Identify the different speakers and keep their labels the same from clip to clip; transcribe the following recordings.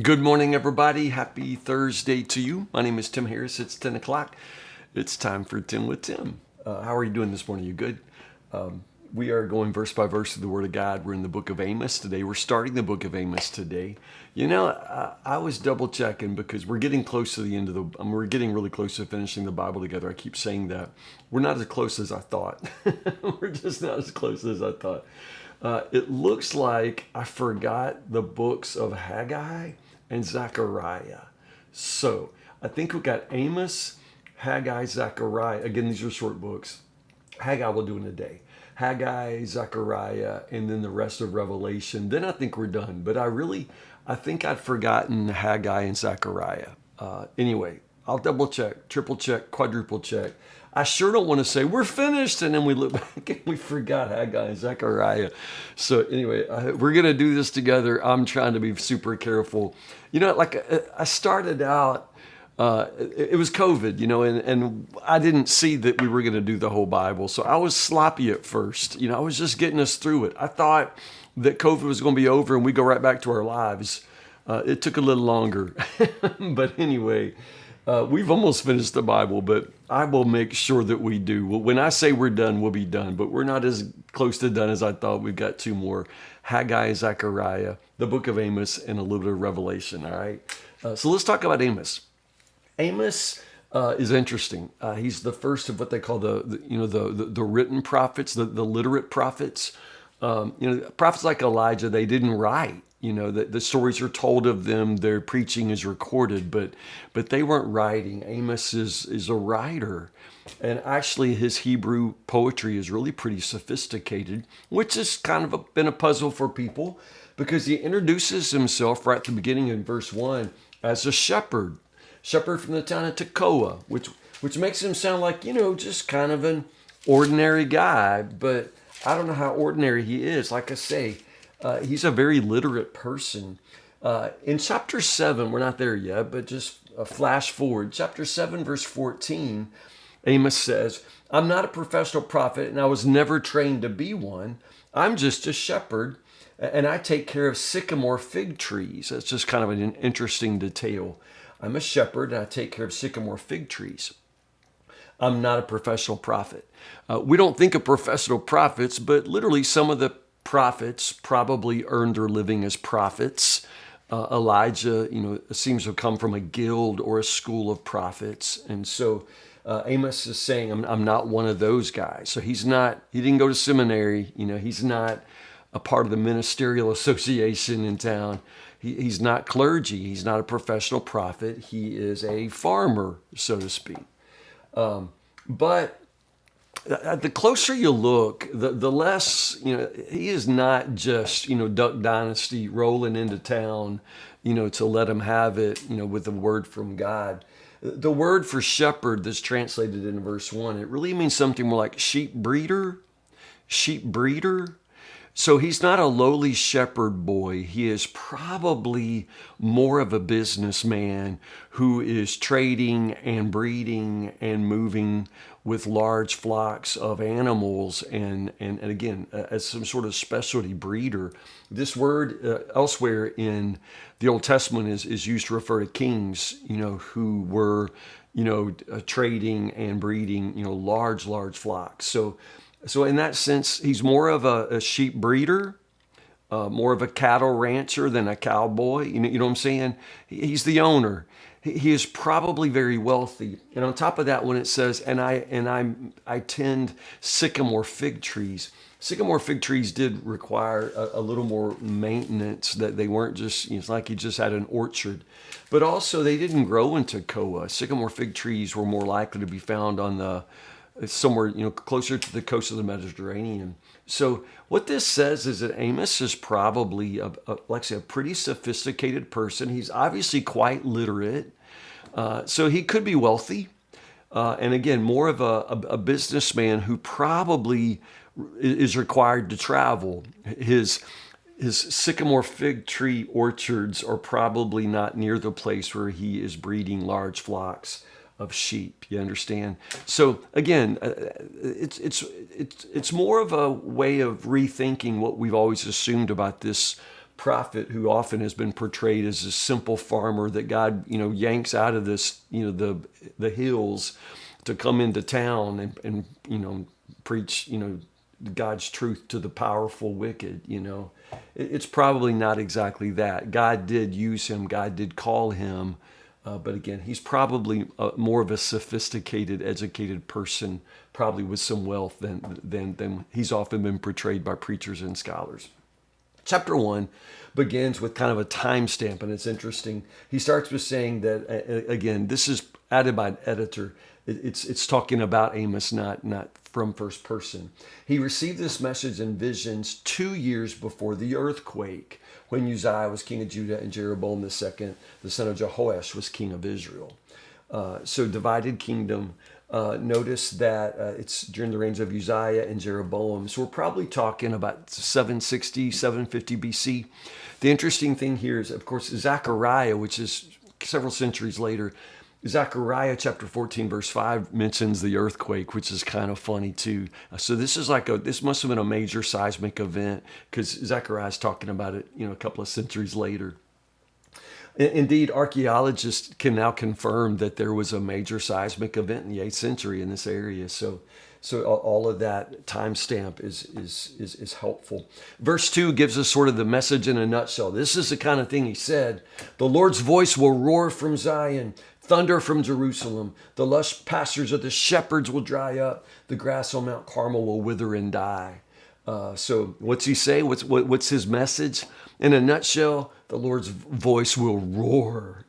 Speaker 1: Good morning, everybody. Happy Thursday to you. My name is Tim Harris. It's 10 o'clock. It's time for 10 with Tim. How are you doing this morning? You good? We are going verse by verse through the Word of God. We're in the book of Amos today. We're starting the book of Amos today. I was double checking because we're getting close to the end of we're getting really close to finishing the Bible together. I keep saying that. We're not as close as I thought. We're just not as close as I thought. It looks like I forgot the books of Haggai and Zechariah. So I think we got Amos, Haggai, Zechariah. Again, these are short books. Haggai we'll do in a day. Haggai, Zechariah, and then the rest of Revelation. Then I think we're done. But I think I'd forgotten Haggai and Zechariah. Anyway, I'll double check, triple check, quadruple check. I sure don't want to say we're finished and then we look back and we forgot Haggai and Zechariah. So anyway, we're going to do this together. I'm trying to be super careful. I started out, it was COVID, and I didn't see that we were going to do the whole Bible. So I was sloppy at first. I was just getting us through it. I thought that COVID was going to be over and we go right back to our lives. It took a little longer. But anyway, we've almost finished the Bible, but I will make sure that we do. When I say we're done, we'll be done. But we're not as close to done as I thought. We've got two more. Haggai, Zechariah, the book of Amos, and a little bit of Revelation, all right? So let's talk about Amos. Amos is interesting. He's the first of what they call the written prophets, the literate prophets. Prophets like Elijah, they didn't write. The stories are told of them, their preaching is recorded, but they weren't writing. Amos is a writer. And actually his Hebrew poetry is really pretty sophisticated, which has kind of been a puzzle for people because he introduces himself right at the beginning in verse 1 as a shepherd from the town of Tekoa, which makes him sound like, just kind of an ordinary guy, but I don't know how ordinary he is. Like I say, he's a very literate person. In chapter 7, we're not there yet, but just a flash forward. Chapter 7, verse 14, Amos says, I'm not a professional prophet, and I was never trained to be one. I'm just a shepherd, and I take care of sycamore fig trees. That's just kind of an interesting detail. I'm a shepherd, and I take care of sycamore fig trees. I'm not a professional prophet. We don't think of professional prophets, but literally some of the prophets probably earned their living as prophets. Elijah, seems to have come from a guild or a school of prophets. And so Amos is saying, I'm not one of those guys. So he didn't go to seminary. He's not a part of the ministerial association in town. He's not clergy. He's not a professional prophet. He is a farmer, so to speak. But the closer you look, the less, he is not just, Duck Dynasty rolling into town, to let him have it, with a word from God. The word for shepherd that's translated in verse 1, it really means something more like sheep breeder. So he's not a lowly shepherd boy. He is probably more of a businessman who is trading and breeding and moving with large flocks of animals and again, as some sort of specialty breeder. This word elsewhere in the Old Testament is used to refer to kings, who were, trading and breeding, large flocks. So in that sense, he's more of a sheep breeder, more of a cattle rancher than a cowboy. You know what I'm saying? He's the owner. He is probably very wealthy. And on top of that, when it says, I tend sycamore fig trees. Sycamore fig trees did require a little more maintenance, that they weren't just, it's like he just had an orchard. But also they didn't grow in Tekoa. Sycamore fig trees were more likely to be found on somewhere, closer to the coast of the Mediterranean. So what this says is that Amos is probably, like I say, a pretty sophisticated person. He's obviously quite literate. So he could be wealthy. And again, more of a businessman who probably is required to travel. His sycamore fig tree orchards are probably not near the place where he is breeding large flocks of sheep. You understand? So again, it's more of a way of rethinking what we've always assumed about this prophet who often has been portrayed as a simple farmer that God, yanks out of this, the hills to come into town and preach, God's truth to the powerful wicked. It's probably not exactly that. God did use him. God did call him. But again, he's probably more of a sophisticated, educated person, probably with some wealth than he's often been portrayed by preachers and scholars. Chapter 1 begins with kind of a timestamp, and it's interesting. He starts with saying that, again, this is added by an editor. It's talking about Amos, not from first person. He received this message in visions 2 years before the earthquake, when Uzziah was king of Judah and Jeroboam II, the son of Jehoash, was king of Israel. So divided kingdom. Notice that it's during the reigns of Uzziah and Jeroboam. So we're probably talking about 760, 750 BC. The interesting thing here is, of course, Zechariah, which is several centuries later. Zechariah chapter 14 verse 5 mentions the earthquake, which is kind of funny too. So this is this must have been a major seismic event, because Zechariah is talking about it, a couple of centuries later. Indeed, archaeologists can now confirm that there was a major seismic event in the 8th century in this area. So all of that timestamp is helpful. Verse 2 gives us sort of the message in a nutshell. This is the kind of thing he said. The Lord's voice will roar from Zion, thunder from Jerusalem. The lush pastures of the shepherds will dry up. The grass on Mount Carmel will wither and die. So what's he say? What's his message? In a nutshell, the Lord's voice will roar.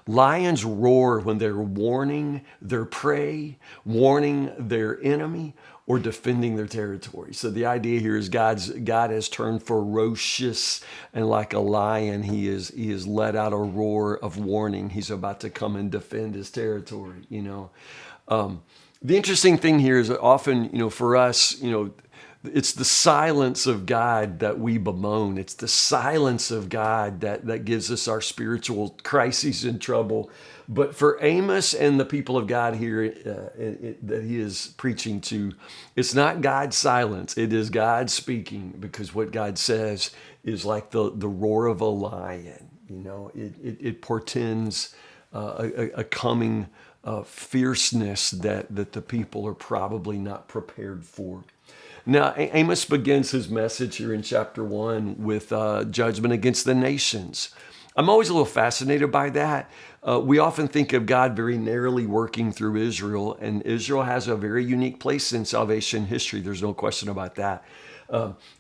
Speaker 1: Lions roar when they're warning their prey, warning their enemy, or defending their territory. So the idea here is God has turned ferocious, and like a lion, he is let out a roar of warning. He's about to come and defend his territory. The interesting thing here is that often, for us, it's the silence of God that we bemoan. It's the silence of God that gives us our spiritual crises and trouble. But for Amos and the people of God here that he is preaching to, it's not God's silence. It is God speaking, because what God says is like the roar of a lion. It portends a coming fierceness that the people are probably not prepared for. Now, Amos begins his message here in chapter 1 with judgment against the nations. I'm always a little fascinated by that. We often think of God very narrowly working through Israel, and Israel has a very unique place in salvation history. There's no question about that.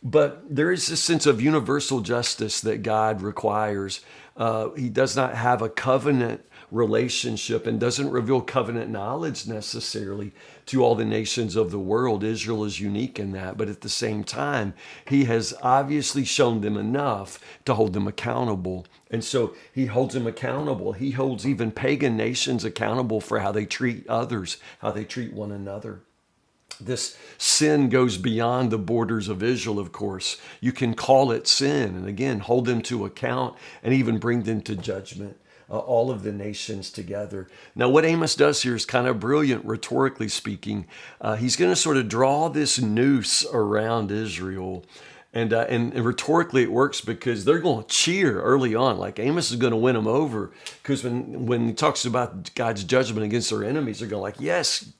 Speaker 1: But there is this sense of universal justice that God requires. He does not have a covenant relationship and doesn't reveal covenant knowledge necessarily to all the nations of the world. Israel is unique in that, but at the same time, he has obviously shown them enough to hold them accountable. And so he holds them accountable. He holds even pagan nations accountable for how they treat others, how they treat one another. This sin goes beyond the borders of Israel, of course. You can call it sin and again, hold them to account and even bring them to judgment. All of the nations together. Now, what Amos does here is kind of brilliant, rhetorically speaking. He's going to sort of draw this noose around Israel. And rhetorically it works because they're going to cheer early on. Like Amos is going to win them over, because when he talks about God's judgment against their enemies, they're going like, yes,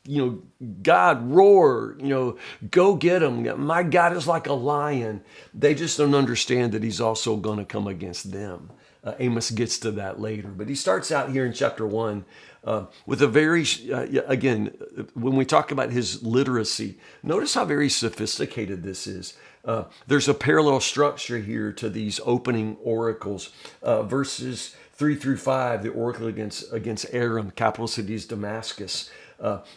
Speaker 1: God, roar, go get them. My God is like a lion. They just don't understand that he's also going to come against them. Amos gets to that later. But he starts out here in chapter 1 with a very, again, when we talk about his literacy, notice how very sophisticated this is. There's a parallel structure here to these opening oracles. Verses 3 through 5, the oracle against Aram, capital city is Damascus.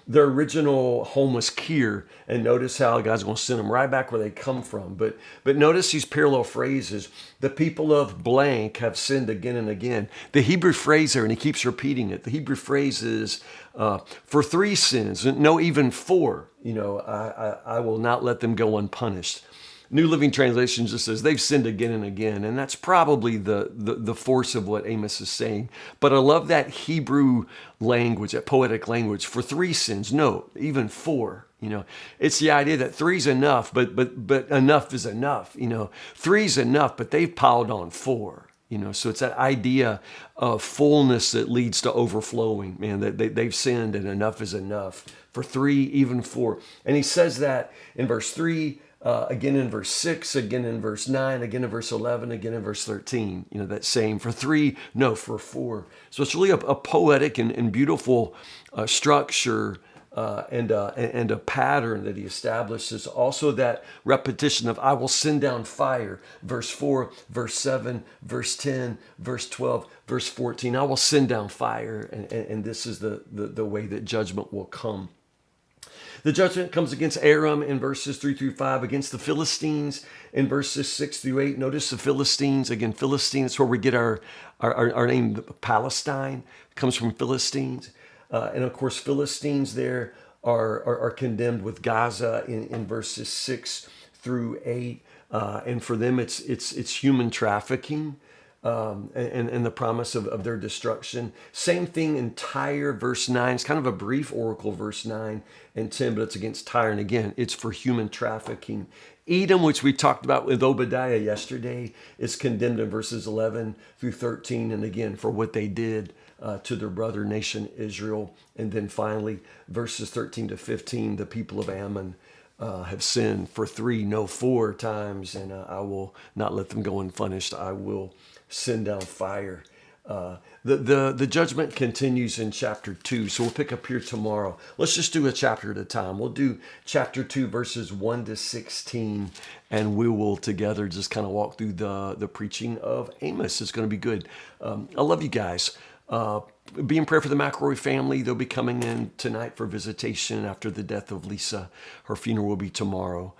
Speaker 1: Their original home was Kir, and notice how God's going to send them right back where they come from. But notice these parallel phrases. The people of blank have sinned again and again. The Hebrew phrase there, and he keeps repeating it, the Hebrew phrase is for 3 sins, no, even 4. I will not let them go unpunished. New Living Translation just says they've sinned again and again, and that's probably the force of what Amos is saying. But I love that Hebrew language, that poetic language, for 3 sins, no, even 4. It's the idea that three's enough, but enough is enough. Three's enough, but they've piled on four. So it's that idea of fullness that leads to overflowing, man, that they've sinned and enough is enough for three, even four. And he says that in verse 3, again in verse 6, again in verse 9, again in verse 11, again in verse 13, that same for three, no, for four. So it's really a poetic and beautiful structure and a pattern that he establishes. Also that repetition of I will send down fire, verse 4, verse 7, verse 10, verse 12, verse 14. I will send down fire, and this is the way that judgment will come. The judgment comes against Aram in verses 3 through 5, against the Philistines in verses 6 through 8. Notice the Philistines. Again, Philistines is where we get our name, Palestine, comes from Philistines. And of course, Philistines there are condemned with Gaza in verses 6 through 8. And for them, it's human trafficking. And the promise of their destruction. Same thing in Tyre, verse 9. It's kind of a brief oracle, verse 9 and 10, but it's against Tyre. And again, it's for human trafficking. Edom, which we talked about with Obadiah yesterday, is condemned in verses 11 through 13. And again, for what they did to their brother nation Israel. And then finally, verses 13 to 15, the people of Ammon have sinned for 3, no 4 times, and I will not let them go unpunished. I will send down fire. The judgment continues in chapter 2, so we'll pick up here tomorrow. Let's just do a chapter at a time. We'll do chapter 2, verses 1 to 16, and we will together just kind of walk through the preaching of Amos. It's going to be good. I love you guys. Be in prayer for the McElroy family. They'll be coming in tonight for visitation after the death of Lisa. Her funeral will be tomorrow.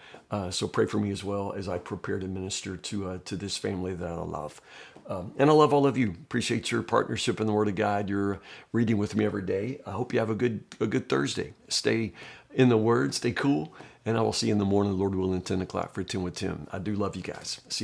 Speaker 1: So pray for me as well as I prepare to minister to this family that I love. And I love all of you. Appreciate your partnership in the Word of God. You're reading with me every day. I hope you have a good Thursday. Stay in the Word, stay cool, and I will see you in the morning, Lord willing, 10 o'clock for 10 with Tim. I do love you guys. See you tomorrow.